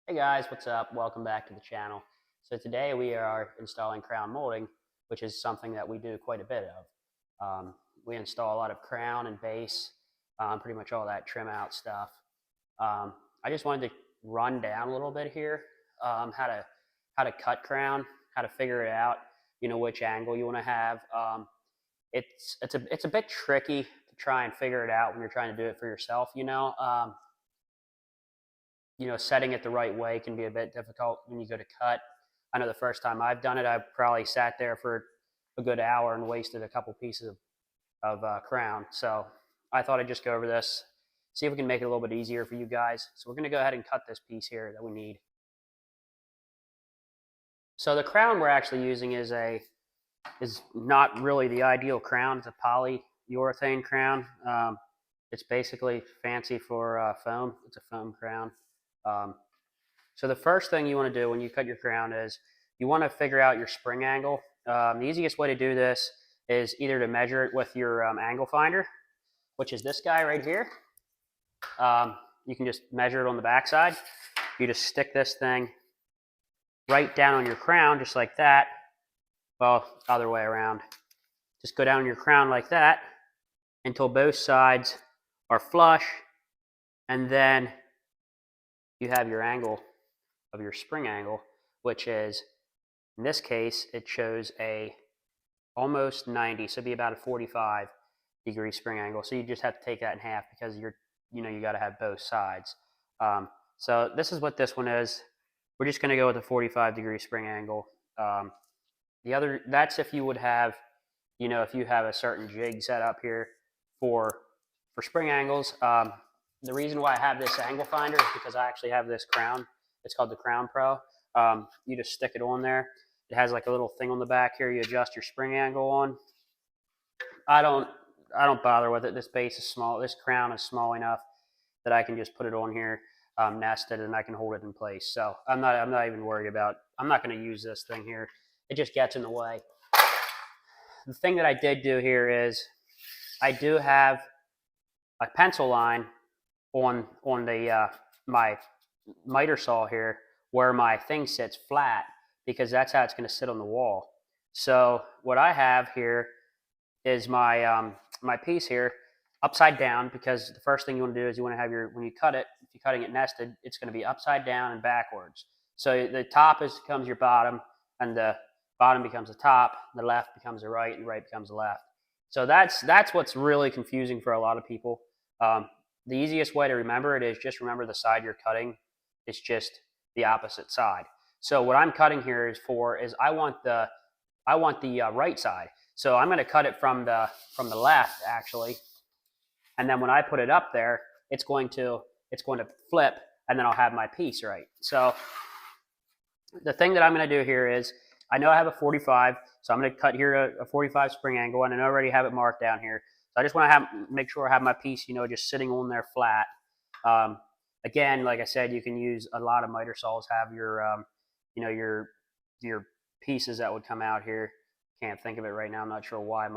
Hey guys, what's up? Welcome back to the channel. So today we are installing crown molding, which is something that we do quite a bit of. We install a lot of crown and base, pretty much all that trim out stuff. I just wanted to run down a little bit here, how to cut crown, how to figure it out, which angle you want to have. It's a bit tricky to try and figure it out when you're trying to do it for yourself, setting it the right way can be a bit difficult when you go to cut. I know the first time I've done it, I probably sat there for a good hour and wasted a couple pieces of crown. So I thought I'd just go over this, see if we can make it a little bit easier for you guys. So we're going to go ahead and cut this piece here that we need. So the crown we're actually using is not really the ideal crown. It's a polyurethane crown. It's basically fancy for foam. It's a foam crown. So the first thing you want to do when you cut your crown is you want to figure out your spring angle. The easiest way to do this is either to measure it with your angle finder, which is this guy right here. You can just measure it on the back side. You just stick this thing right down on your crown, just like that. Well, other way around. Just go down on your crown like that until both sides are flush, and then you have your angle of your spring angle, which is, in this case, it shows a almost 90, so it'd be about a 45-degree spring angle. So you just have to take that in half because you got to have both sides. So this is what this one is. We're just going to go with a 45-degree spring angle. That's if you would have, if you have a certain jig set up here for spring angles. The reason why I have this angle finder is because I actually have this crown. It's called the Crown Pro. You just stick it on there. It has like a little thing on the back here. You adjust your spring angle on. I don't bother with it. This base is small. This crown is small enough that I can just put it on here, nested, and I can hold it in place. So I'm not even worried about. I'm not going to use this thing here. It just gets in the way. The thing that I did do here is I do have a pencil line on the my miter saw here where my thing sits flat, because that's how it's going to sit on the wall. So what I have here is my my piece here upside down, because the first thing you want to do is you want to have when you cut it, if you're cutting it nested, it's going to be upside down and backwards. So the top becomes your bottom, and the bottom becomes the top, the left becomes the right, and the right becomes the left. So that's what's really confusing for a lot of people. The easiest way to remember it is just remember the side you're cutting. It's just the opposite side. So what I'm cutting here is I want the right side. So I'm going to cut it from the left actually, and then when I put it up there, it's going to flip, and then I'll have my piece right. So the thing that I'm going to do here is, I know I have a 45, so I'm going to cut here a 45 spring angle, and I already have it marked down here. So I just want to make sure I have my piece, just sitting on there flat. Again, like I said, you can use a lot of miter saws have your, your pieces that would come out here. Can't think of it right now. I'm not sure why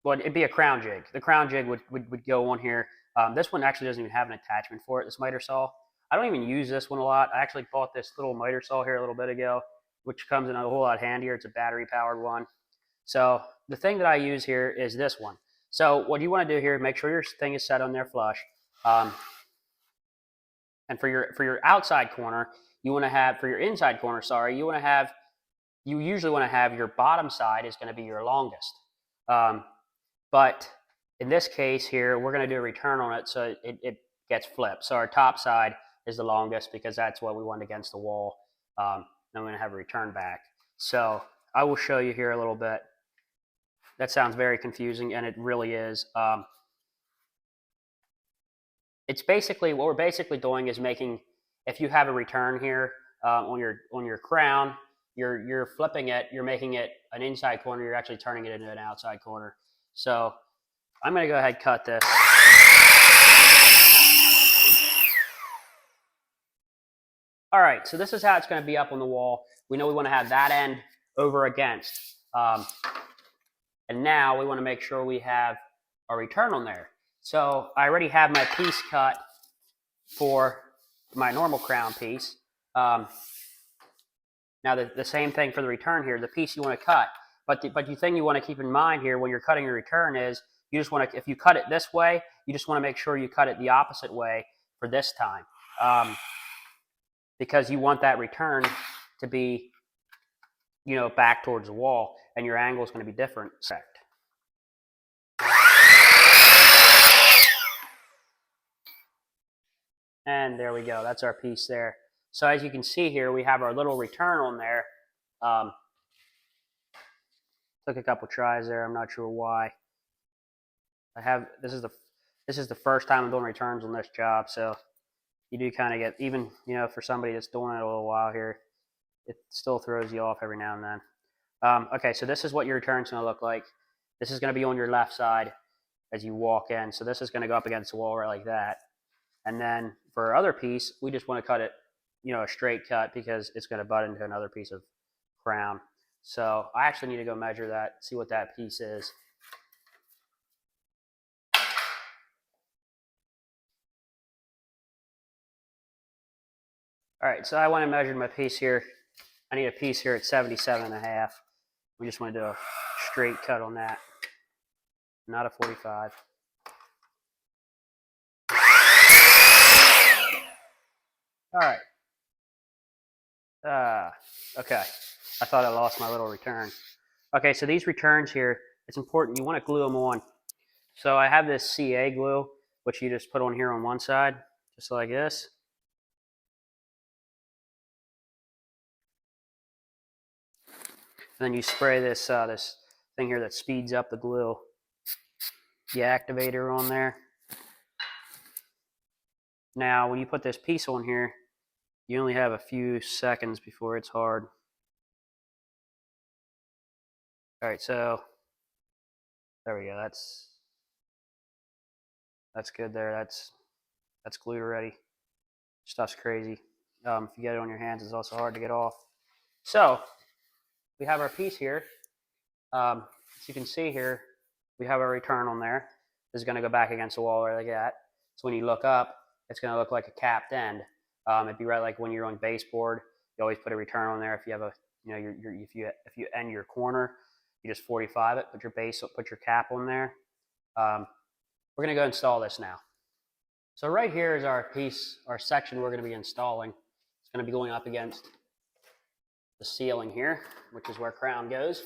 well, it'd be a crown jig. The crown jig would go on here. This one actually doesn't even have an attachment for it, this miter saw. I don't even use this one a lot. I actually bought this little miter saw here a little bit ago, which comes in a whole lot handier. It's a battery-powered one. So the thing that I use here is this one. So what you want to do here, make sure your thing is set on there flush. And for your outside corner, for your inside corner, sorry, you usually want to have your bottom side is going to be your longest. But in this case here, we're going to do a return on it, so it gets flipped. So our top side is the longest because that's what we want against the wall. Then we're going to have a return back. So I will show you here a little bit. That sounds very confusing, and it really is. It's basically, what we're basically doing is making, if you have a return here on your crown, you're flipping it, you're making it an inside corner, you're actually turning it into an outside corner. So I'm going to go ahead and cut this. All right, so this is how it's going to be up on the wall. We know we want to have that end over against. And now we want to make sure we have our return on there. So I already have my piece cut for my normal crown piece. Now the same thing for the return here, the piece you want to cut. But the thing you want to keep in mind here when you're cutting your return is you just want to, if you cut it this way, you just want to make sure you cut it the opposite way for this time. Because you want that return to be, back towards the wall, and your angle is going to be different. And there we go. That's our piece there. So as you can see here, we have our little return on there. Took a couple tries there. I'm not sure why. This is the first time I'm doing returns on this job, so you do kind of get, even for somebody that's doing it a little while here, it still throws you off every now and then. Okay, so this is what your return's going to look like. This is going to be on your left side as you walk in. So this is going to go up against the wall right like that. And then for our other piece, we just want to cut it, a straight cut, because it's going to butt into another piece of crown. So I actually need to go measure that, see what that piece is. All right, so I went and measured my piece here. I need a piece here at 77.5. We just want to do a straight cut on that, not a 45. All right. Okay. I thought I lost my little return. Okay, so these returns here, it's important. You want to glue them on. So I have this CA glue, which you just put on here on one side, just like this. And then you spray this this thing here that speeds up the glue, the activator on there. Now, when you put this piece on here, you only have a few seconds before it's hard. All right, so there we go. That's good there. That's glued already. Stuff's crazy. If you get it on your hands, it's also hard to get off. So we have our piece here. As you can see here, we have our return on there. This is going to go back against the wall right like that. So when you look up, it's going to look like a capped end. It'd be right like when you're on baseboard, you always put a return on there. If you have a, if you end your corner, you just 45 it. Put your cap on there. We're going to go install this now. So right here is our piece, our section we're going to be installing. It's going to be going up against the ceiling here, which is where crown goes.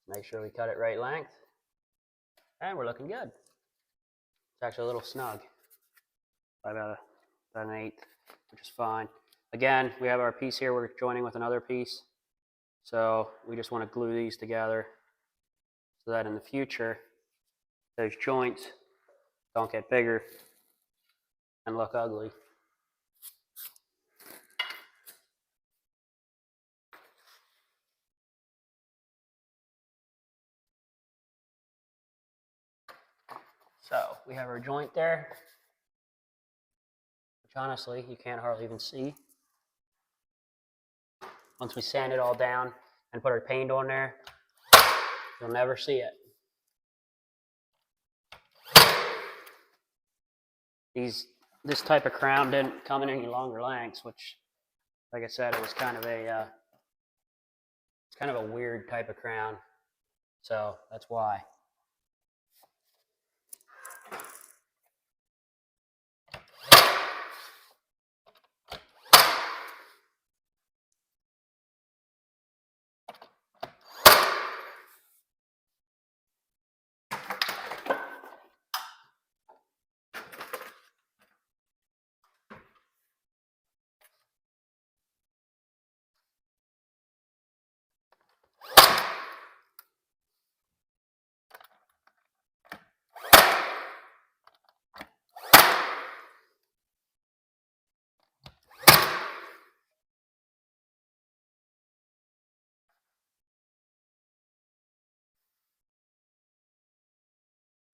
Make sure we cut it right length. And we're looking good. It's actually a little snug, by about an eighth, which is fine. Again, we have our piece here. We're joining with another piece. So we just want to glue these together so that in the future, those joints don't get bigger and look ugly. So we have our joint there, which honestly you can't hardly even see. Once we sand it all down and put our paint on there, you'll never see it. This type of crown didn't come in any longer lengths, which, like I said, it was kind of a weird type of crown. So that's why.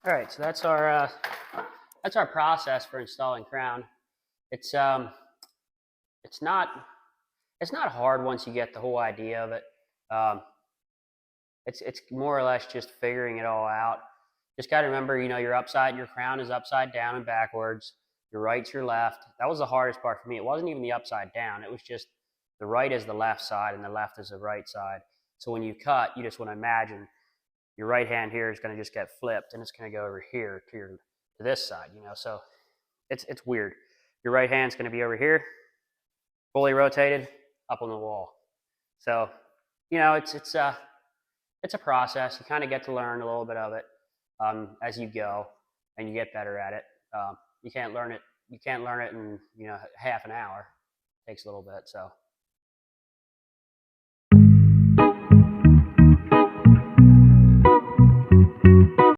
All right, so that's our process for installing crown. It's not hard once you get the whole idea of it. It's more or less just figuring it all out. Just got to remember, your crown is upside down and backwards. your right's your left. That was the hardest part for me. It wasn't even the upside down. It was just the right is the left side and the left is the right side. So when you cut, you just want to imagine your right hand here is going to just get flipped and it's going to go over here to this side, you know. So it's weird. Your right hand's going to be over here, fully rotated, up on the wall. So, you know, it's a process. You kind of get to learn a little bit of it as you go, and you get better at it. You can't learn it. You can't learn it in half an hour. It takes a little bit. So